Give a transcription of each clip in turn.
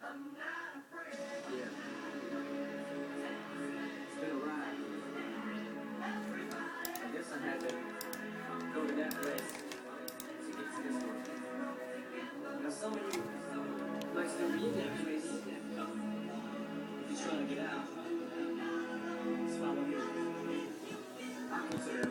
Yeah, it's been a ride. I guess I had to go to that place to get to this one. Now some of you might still be in that place. If you're trying to get out, just follow me. I can tell.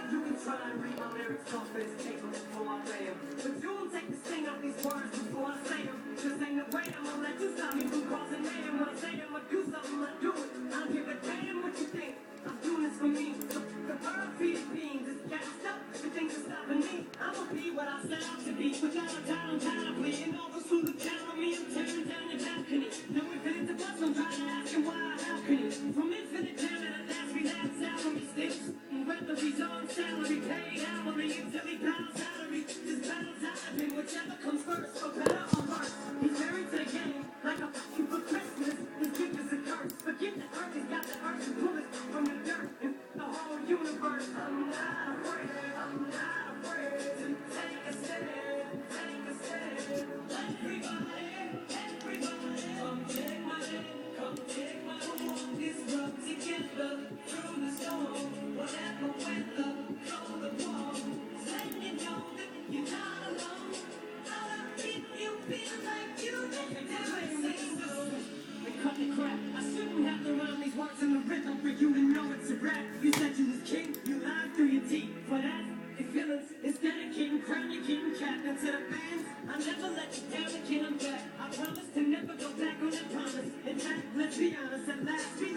You can try and read my lyrics off this paper before I lay 'em. But you won't take the sting out these words before I say 'em. Just ain't no way I'ma let you stop me from causing name. When I say I'ma do something, I do it. I don't give a damn what you think. I'm doing this for me. So the bird feeding beans is gassed up. The things are stopping me. I'ma be what I set out to be. Without a doubt, I'm tired of bleeding over through the town on me. I'm tearing down your balcony. No infinite to bust, I'm trying to ask him why, how can he? From infinite down to the last relapse salary sticks. Whether he's on salary, paid hourly, until he bounce salary. Just bounce out of him, whichever comes first, for better or worse. He's married to the game, like a f***ing for Christmas. His gift is a curse. Forget the earth, he's got the earth to pull it from the dirt. And the whole universe. I'm not afraid to take a stand, take a stand. Everybody, come take my hand, come take my hand. This road together through the storm. Whatever weather, throw the wall. Letting you know that you're not alone. If you feel like you never say so. And cut the crap. I shouldn't have to rhyme these words in the rhythm for you to know it's a rap. You said you was king, you lied through your teeth. For that, your feelings, instead of king, crown your king cap. And to the fans, I never let you down again, I'm back. I promise to never go back on that promise. In fact, let's be honest, at last we